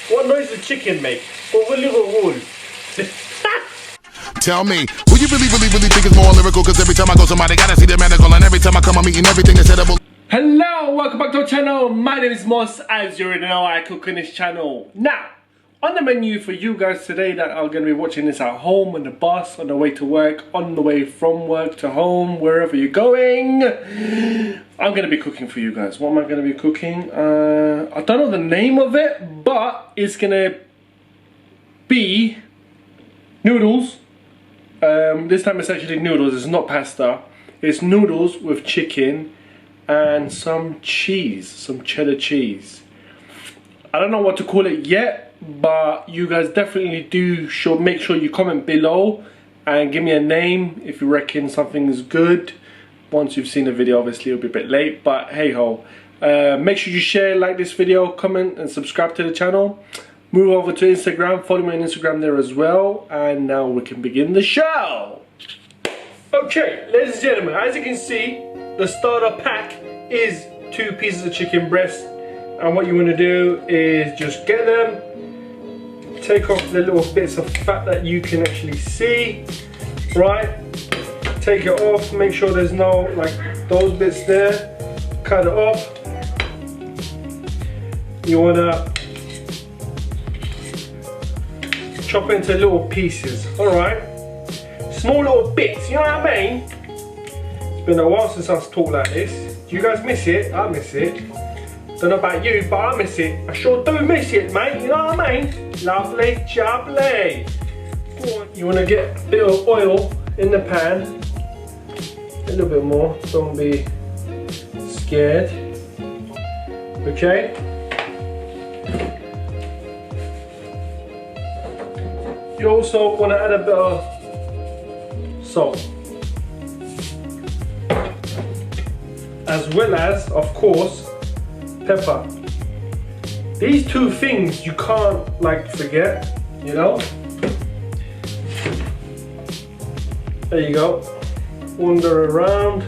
What noise does chicken make? Over Liverpool. Tell me, who you really think is more lyrical? Cause every time I go somebody gotta see the medical, and every time I come I'm eating everything that's edible. Hello, welcome back to our channel. My name is Mos. As you already know, I cook on this channel. Now, on the menu for you guys today that are going to be watching this at home, on the bus, on the way to work, on the way from work to home, wherever you're going, I'm going to be cooking for you guys. What am I going to be cooking? I don't know the name of it, but it's going to be noodles. This time it's actually noodles, it's not pasta. It's noodles with chicken and some cheese, some cheddar cheese. I don't know what to call it yet, but you guys definitely do make sure you comment below and give me a name if you reckon something is good. Once you've seen the video, obviously it'll be a bit late, but hey ho. Make sure you share, like this video, comment and subscribe to the channel. Move over to Instagram, follow me on Instagram there as well, and now we can begin the show. Okay, ladies and gentlemen, as you can see, the starter pack is 2 pieces of chicken breast, and what you want to do is just get them, take off the little bits of fat that you can actually see, right? Take it off, make sure there's no, like, those bits there, cut it off. You want to chop into little pieces, alright? Small little bits, you know what I mean? It's been a while since I've talked like this. Do you guys miss it? I miss it. Don't know about you, but I miss it. I sure do miss it, mate, you know what I mean? Lovely jubbly. You want to get a bit of oil in the pan. A little bit more, don't be scared. Okay? You also want to add a bit of salt, as well as, of course, pepper. These 2 things you can't, like, forget, you know. There you go. Wander around,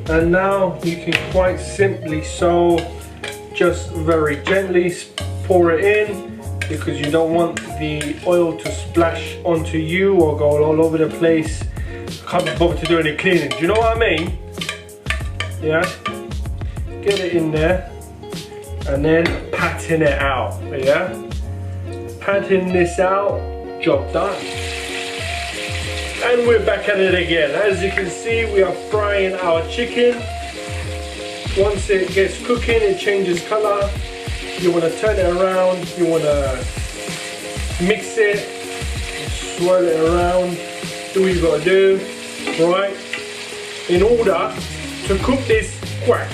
and now you can quite simply just very gently pour it in, because you don't want the oil to splash onto you or go all over the place. Can't be bothered to do any cleaning. Do you know what I mean? Yeah. Get it in there and then patting it out. Yeah. Patting this out. Job done. And we're back at it again. As you can see, we are frying our chicken. Once it gets cooking, it changes color. You want to turn it around, you want to mix it, swirl it around, do what you got to do, right? In order to cook this quack,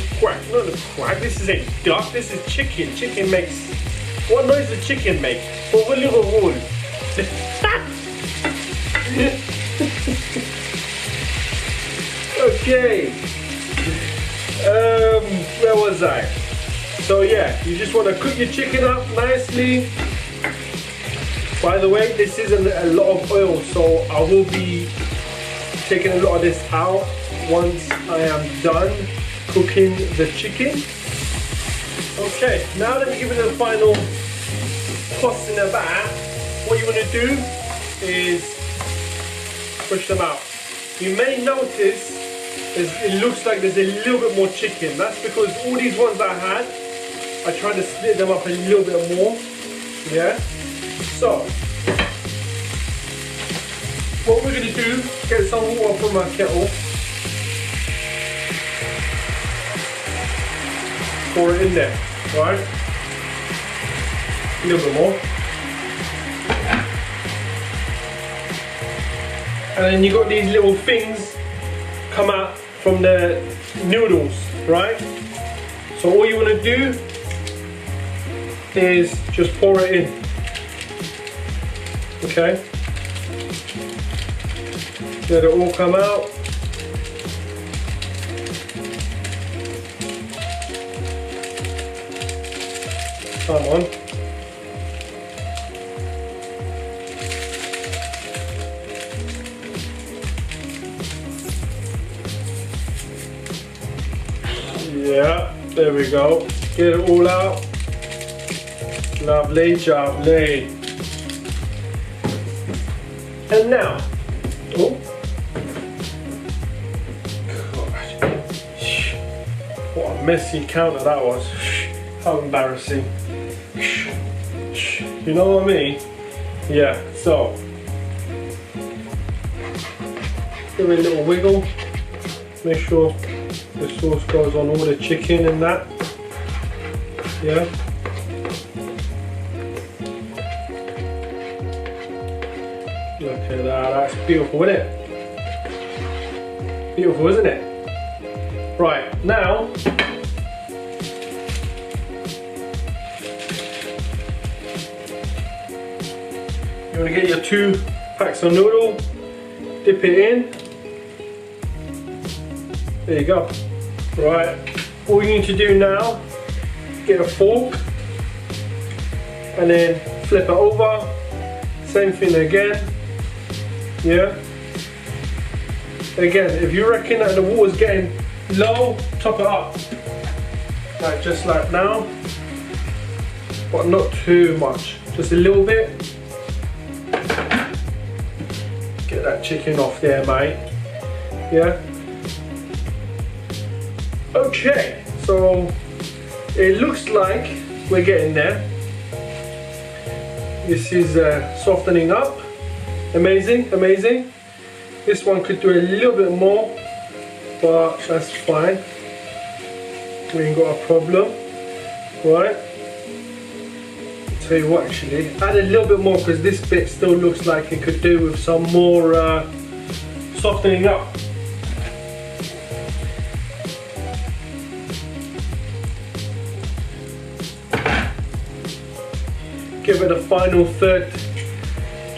not the quack, this is a duck, this is chicken. Chicken makes, what noise does chicken make? Over Liverpool. Okay, where was I? So yeah, you just want to cook your chicken up nicely. By the way, this isn't a lot of oil, so I will be taking a lot of this out once I am done cooking the chicken. Okay, now that we give it a final toss in the back, what you want to do is push them out. You may notice it looks like there's a little bit more chicken. That's because all these ones I had, I tried to split them up a little bit more, yeah? So, what we're going to do, get some water from our kettle, pour it in there, right? A little bit more. And then you got these little things come out from the noodles, right? So all you want to do is just pour it in, okay? Let it all come out. Come on. Yeah, there we go. Get it all out. Lovely, lovely. And now, oh, gosh, what a messy counter that was. How embarrassing. You know what I mean? Yeah, so give it a little wiggle. Make sure the sauce goes on all the chicken and that. Yeah. Look at that, that's beautiful, isn't it? Beautiful, isn't it? Right, now you want to get your 2 packs of noodle, dip it in. There you go. Right, all you need to do now, get a fork and then flip it over. Same thing again. Yeah. Again, if you reckon that the water's getting low, top it up. Like just like now. But not too much. Just a little bit. Get that chicken off there, mate. Yeah. Okay, so it looks like we're getting there. This is softening up. Amazing, amazing. This one could do a little bit more, but that's fine. We ain't got a problem, right? I'll tell you what, actually, add a little bit more because this bit still looks like it could do with some more softening up. Give it a final third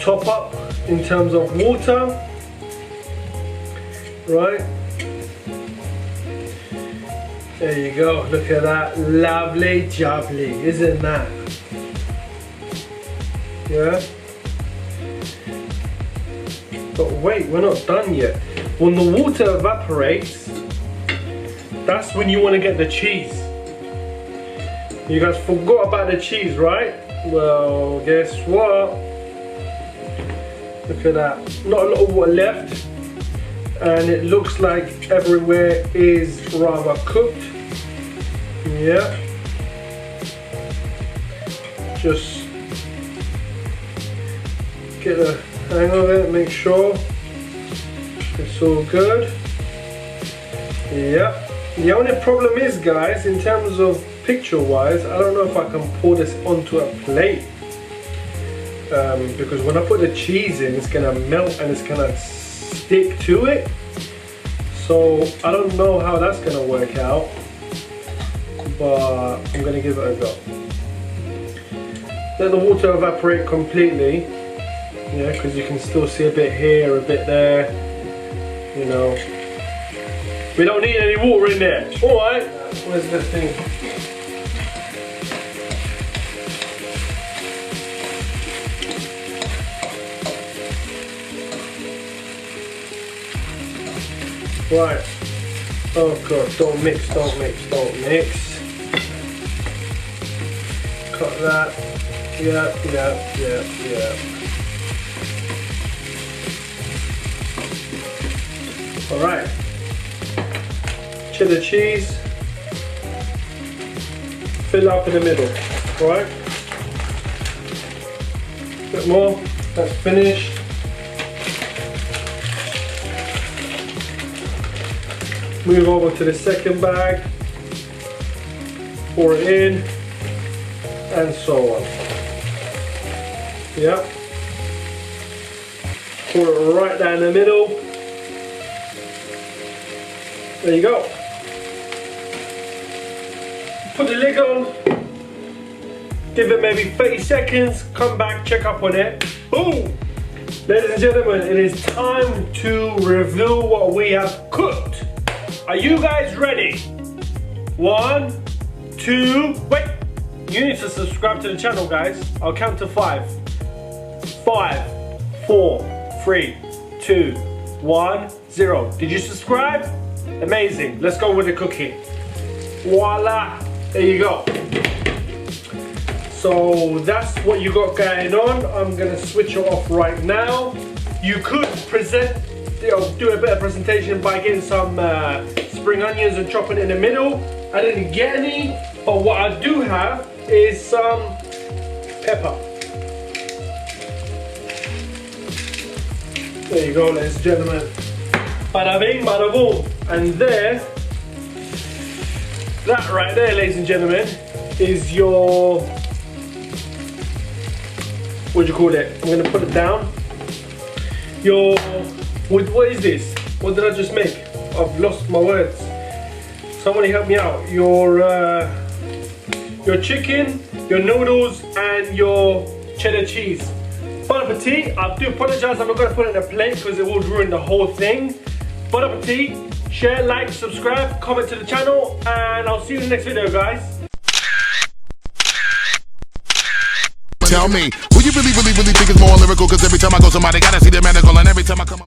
top up in terms of water, right? There you go, look at that, lovely jubbly, isn't that? Yeah? But wait, we're not done yet. When the water evaporates, that's when you want to get the cheese. You guys forgot about the cheese, right? Well, guess what? Look at that. Not a lot of water left. And it looks like everywhere is rather cooked. Yeah. Just get a hang of it, make sure it's all good. Yeah. The only problem is, guys, in terms of picture wise, I don't know if I can pour this onto a plate because when I put the cheese in, it's gonna melt and it's gonna stick to it, so I don't know how that's gonna work out, but I'm gonna give it a go. Let the water evaporate completely, yeah, because you can still see a bit here, a bit there, you know. We don't need any water in there. Alright, where's the thing? Right. Oh god, don't mix, don't mix, don't mix. Cut that. Yeah. Alright. Cheddar cheese. Fill up in the middle. Right? A bit more. That's finished. Move over to the second bag, pour it in, and so on. Yep. Pour it right down the middle. There you go. Put the lid on, give it maybe 30 seconds, come back, check up on it. Boom! Ladies and gentlemen, it is time to reveal what we have cooked. Are you guys ready? 1, 2, wait! You need to subscribe to the channel, guys. I'll count to 5. 5, 4, 3, 2, 1, 0. Did you subscribe? Amazing. Let's go with the cooking. Voila! There you go. So that's what you got going on. I'm gonna switch it off right now. You could do a bit of presentation by getting some spring onions and chopping it in the middle. I didn't get any, but what I do have is some pepper. There you go, ladies and gentlemen. Bada bing, bada boom. And there, that right there, ladies and gentlemen, is your, what do you call it? I'm gonna put it down. Your, what is this? What did I just make? I've lost my words. Somebody help me out. Your chicken, your noodles, and your cheddar cheese. Bon appetit. I do apologize, I'm not going to put it in a plate because it will ruin the whole thing. Bon appetit. Share, like, subscribe, comment to the channel, and I'll see you in the next video, guys. Tell me, who you really think is more lyrical? Cause every time I go somebody gotta see the medical, and every time I come